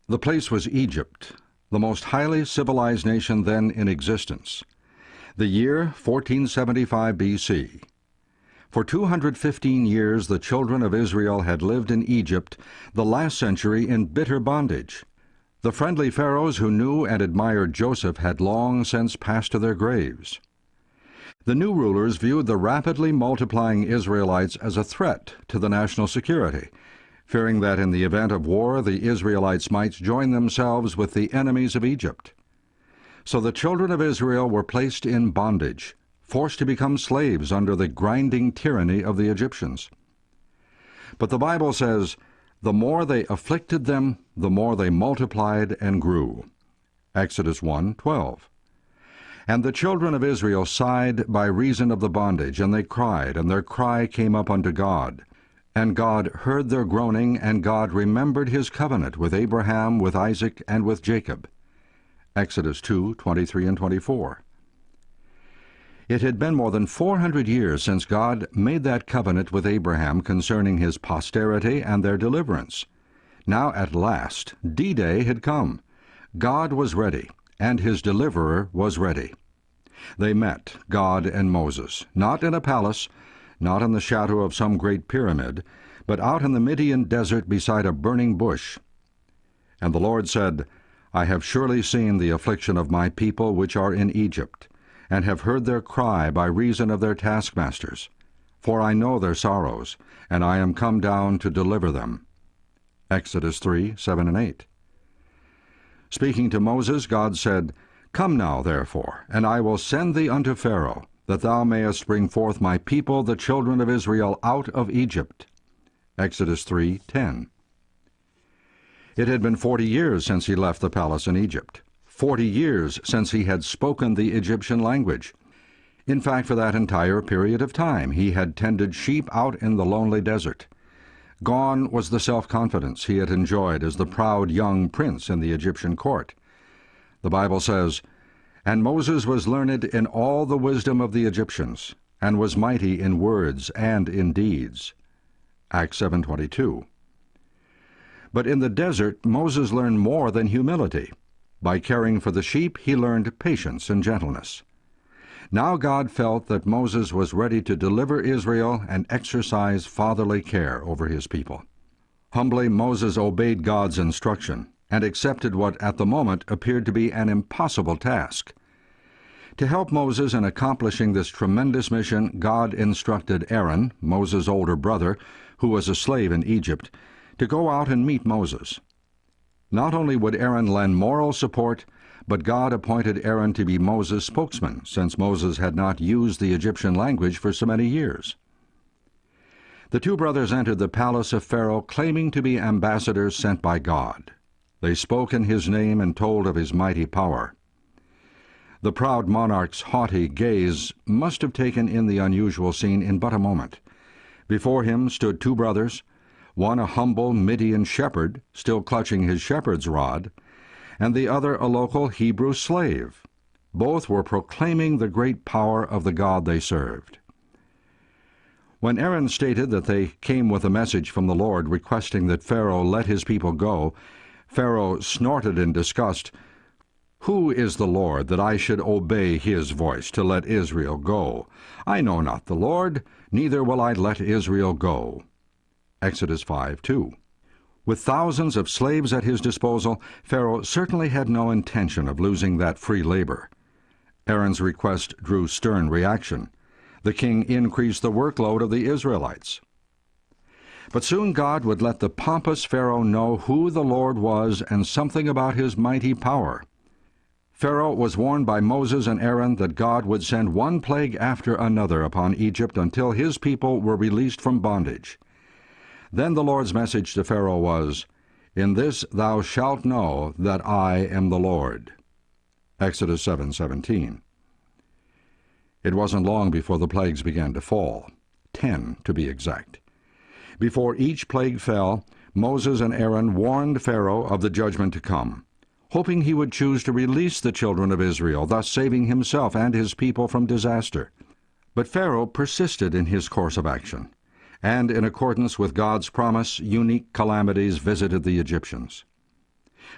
The place was Egypt, the most highly civilized nation then in existence. The year 1475 B.C. For 215 years the children of Israel had lived in Egypt, the last century in bitter bondage. The friendly pharaohs who knew and admired Joseph had long since passed to their graves. The new rulers viewed the rapidly multiplying Israelites as a threat to the national security, fearing that in the event of war the Israelites might join themselves with the enemies of Egypt. So the children of Israel were placed in bondage, forced to become slaves under the grinding tyranny of the Egyptians. But the Bible says, "The more they afflicted them, the more they multiplied and grew." Exodus 1:12. And the children of Israel sighed by reason of the bondage, and they cried, and their cry came up unto God. And God heard their groaning, and God remembered his covenant with Abraham, with Isaac, and with Jacob. Exodus 2:23 and 24. It had been more than 400 years since God made that covenant with Abraham concerning his posterity and their deliverance. Now at last D-Day had come. God was ready, and his deliverer was ready. They met, God and Moses, not in a palace, not in the shadow of some great pyramid, but out in the Midian desert beside a burning bush. And the Lord said, "I have surely seen the affliction of my people which are in Egypt, and have heard their cry by reason of their taskmasters. For I know their sorrows, and I am come down to deliver them." Exodus 3:7 and 8. Speaking to Moses, God said, "Come now, therefore, and I will send thee unto Pharaoh, that thou mayest bring forth my people, the children of Israel, out of Egypt." Exodus 3:10. It had been 40 years since he left the palace in Egypt. 40 years since he had spoken the Egyptian language. In fact, for that entire period of time, he had tended sheep out in the lonely desert. Gone was the self-confidence he had enjoyed as the proud young prince in the Egyptian court. The Bible says, "And Moses was learned in all the wisdom of the Egyptians, and was mighty in words and in deeds." Acts 7:22. But in the desert, Moses learned more than humility. By caring for the sheep, he learned patience and gentleness. Now God felt that Moses was ready to deliver Israel and exercise fatherly care over his people. Humbly, Moses obeyed God's instruction and accepted what at the moment appeared to be an impossible task. To help Moses in accomplishing this tremendous mission, God instructed Aaron, Moses' older brother, who was a slave in Egypt, to go out and meet Moses. Not only would Aaron lend moral support, but God appointed Aaron to be Moses' spokesman, since Moses had not used the Egyptian language for so many years. The two brothers entered the palace of Pharaoh, claiming to be ambassadors sent by God. They spoke in his name and told of his mighty power. The proud monarch's haughty gaze must have taken in the unusual scene in but a moment. Before him stood two brothers, one a humble Midian shepherd, still clutching his shepherd's rod, and the other a local Hebrew slave. Both were proclaiming the great power of the God they served. When Aaron stated that they came with a message from the Lord requesting that Pharaoh let his people go, Pharaoh snorted in disgust, "Who is the Lord, that I should obey his voice to let Israel go? I know not the Lord, neither will I let Israel go." Exodus 5:2. With thousands of slaves at his disposal, Pharaoh certainly had no intention of losing that free labor. Aaron's request drew stern reaction. The king increased the workload of the Israelites. But soon God would let the pompous Pharaoh know who the Lord was and something about his mighty power. Pharaoh was warned by Moses and Aaron that God would send one plague after another upon Egypt until his people were released from bondage. Then the Lord's message to Pharaoh was, "In this thou shalt know that I am the Lord." Exodus 7:17. It wasn't long before the plagues began to fall, 10 to be exact. Before each plague fell, Moses and Aaron warned Pharaoh of the judgment to come, hoping he would choose to release the children of Israel, thus saving himself and his people from disaster. But Pharaoh persisted in his course of action, and in accordance with God's promise, unique calamities visited the Egyptians.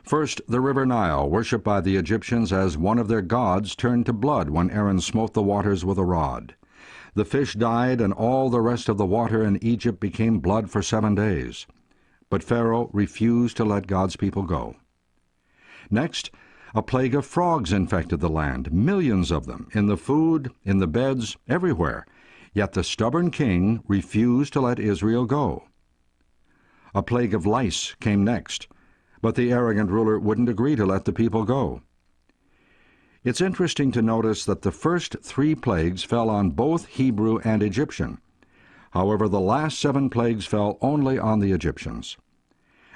First, the river Nile, worshipped by the Egyptians as one of their gods, turned to blood when Aaron smote the waters with a rod. The fish died, and all the rest of the water in Egypt became blood for 7 days. But Pharaoh refused to let God's people go. Next, a plague of frogs infected the land, millions of them, in the food, in the beds, everywhere. Yet the stubborn king refused to let Israel go. A plague of lice came next, but the arrogant ruler wouldn't agree to let the people go. It's interesting to notice that the first 3 plagues fell on both Hebrew and Egyptian. However, the last 7 plagues fell only on the Egyptians.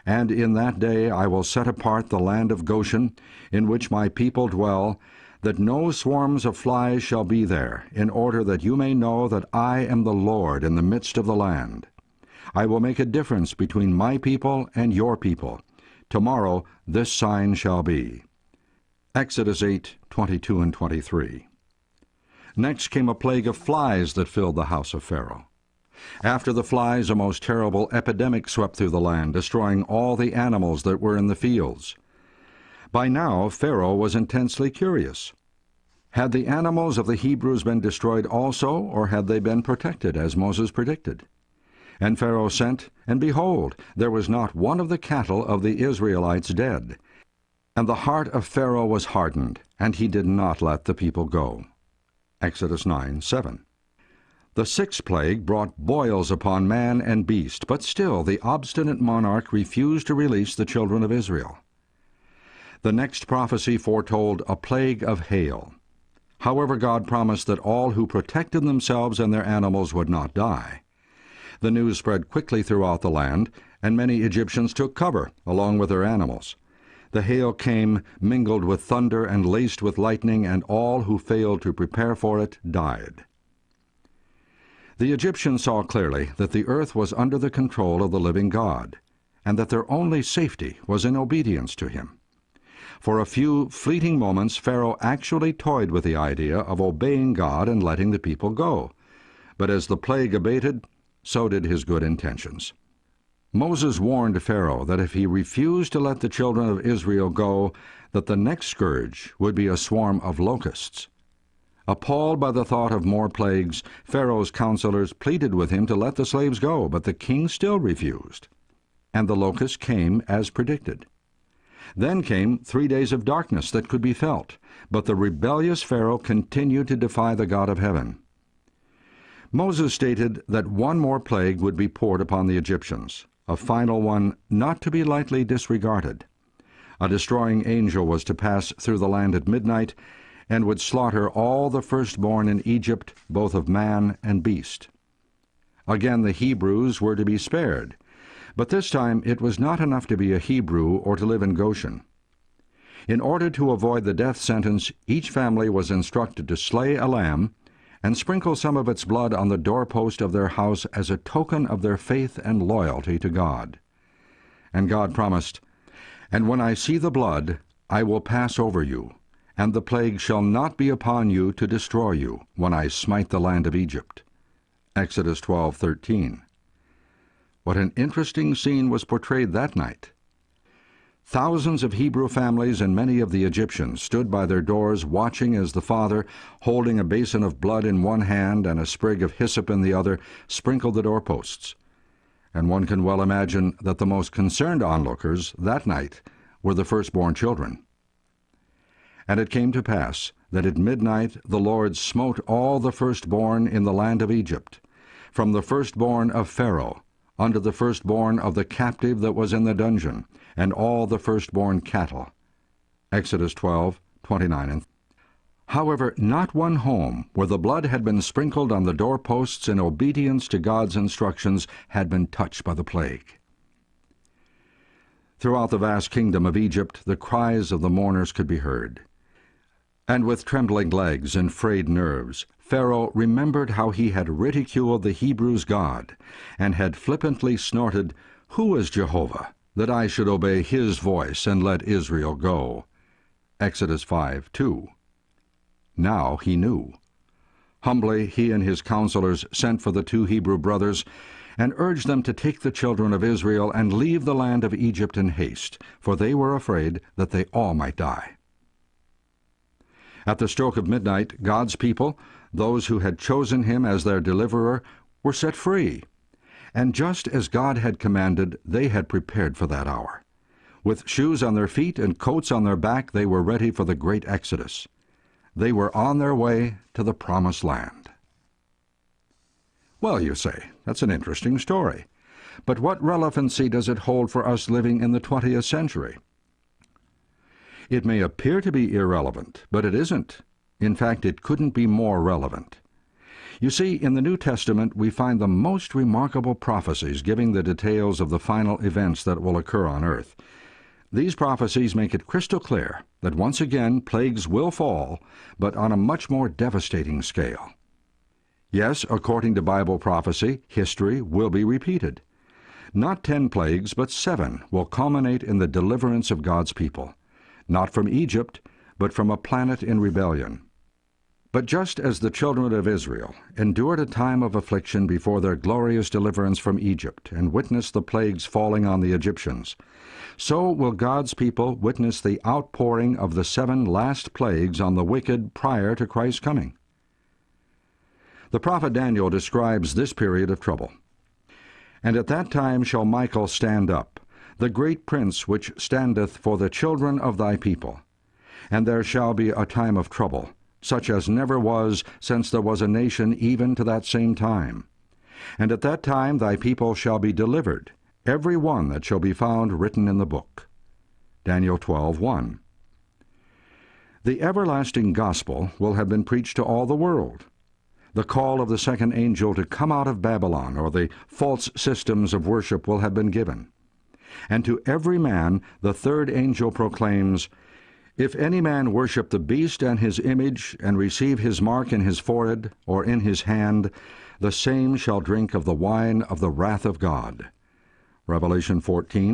And in that day I will set apart the land of Goshen, in which my people dwell, that no swarms of flies shall be there, in order that you may know that I am the Lord in the midst of the land. I will make a difference between my people and your people. Tomorrow this sign shall be. Exodus 8:22 and 23. Next came a plague of flies that filled the house of Pharaoh. After the flies, a most terrible epidemic swept through the land, destroying all the animals that were in the fields. By now, Pharaoh was intensely curious. Had the animals of the Hebrews been destroyed also, or had they been protected, as Moses predicted? And Pharaoh sent, and behold, there was not one of the cattle of the Israelites dead. And the heart of Pharaoh was hardened, and he did not let the people go. Exodus 9:7. The 6th plague brought boils upon man and beast, but still the obstinate monarch refused to release the children of Israel. The next prophecy foretold a plague of hail. However, God promised that all who protected themselves and their animals would not die. The news spread quickly throughout the land, and many Egyptians took cover, along with their animals. The hail came mingled with thunder and laced with lightning, and all who failed to prepare for it died. The Egyptians saw clearly that the earth was under the control of the living God, and that their only safety was in obedience to him. For a few fleeting moments, Pharaoh actually toyed with the idea of obeying God and letting the people go. But as the plague abated, so did his good intentions. Moses warned Pharaoh that if he refused to let the children of Israel go, that the next scourge would be a swarm of locusts. Appalled by the thought of more plagues, Pharaoh's counselors pleaded with him to let the slaves go, but the king still refused. And the locusts came as predicted. Then came 3 days of darkness that could be felt, but the rebellious Pharaoh continued to defy the God of heaven. Moses stated that one more plague would be poured upon the Egyptians, a final one not to be lightly disregarded. A destroying angel was to pass through the land at midnight, and would slaughter all the firstborn in Egypt, both of man and beast. Again the Hebrews were to be spared, but this time it was not enough to be a Hebrew or to live in Goshen. In order to avoid the death sentence, each family was instructed to slay a lamb and sprinkle some of its blood on the doorpost of their house as a token of their faith and loyalty to God. And God promised, "And when I see the blood, I will pass over you, and the plague shall not be upon you to destroy you when I smite the land of Egypt." Exodus 12:13. What an interesting scene was portrayed that night. Thousands of Hebrew families and many of the Egyptians stood by their doors watching as the father, holding a basin of blood in one hand and a sprig of hyssop in the other, sprinkled the doorposts. And one can well imagine that the most concerned onlookers that night were the firstborn children. And it came to pass that at midnight the Lord smote all the firstborn in the land of Egypt, from the firstborn of Pharaoh unto the firstborn of the captive that was in the dungeon, and all the firstborn cattle. Exodus 12:29. However, not one home where the blood had been sprinkled on the doorposts in obedience to God's instructions had been touched by the plague. Throughout the vast kingdom of Egypt, the cries of the mourners could be heard. And with trembling legs and frayed nerves, Pharaoh remembered how he had ridiculed the Hebrews' God, and had flippantly snorted, "Who is Jehovah, that I should obey his voice and let Israel go?" Exodus 5:2. Now he knew. Humbly he and his counselors sent for the 2 Hebrew brothers, and urged them to take the children of Israel and leave the land of Egypt in haste, for they were afraid that they all might die. At the stroke of midnight, God's people, those who had chosen him as their deliverer, were set free. And just as God had commanded, they had prepared for that hour. With shoes on their feet and coats on their back, they were ready for the great exodus. They were on their way to the promised land. Well, you say, that's an interesting story. But what relevancy does it hold for us living in the 20th century? It may appear to be irrelevant, but it isn't. In fact, it couldn't be more relevant. You see, in the New Testament we find the most remarkable prophecies giving the details of the final events that will occur on earth. These prophecies make it crystal clear that once again plagues will fall, but on a much more devastating scale. Yes, according to Bible prophecy, history will be repeated. Not 10 plagues, but 7 will culminate in the deliverance of God's people, not from Egypt, but from a planet in rebellion. But just as the children of Israel endured a time of affliction before their glorious deliverance from Egypt and witnessed the plagues falling on the Egyptians, so will God's people witness the outpouring of the 7 last plagues on the wicked prior to Christ's coming. The prophet Daniel describes this period of trouble. "And at that time shall Michael stand up, the great prince which standeth for the children of thy people. And there shall be a time of trouble, such as never was since there was a nation even to that same time. And at that time thy people shall be delivered, every one that shall be found written in the book." Daniel 12:1. The everlasting gospel will have been preached to all the world. The call of the second angel to come out of Babylon, or the false systems of worship, will have been given. And to every man the third angel proclaims, "If any man worship the beast and his image, and receive his mark in his forehead or in his hand, the same shall drink of the wine of the wrath of God." Revelation 14,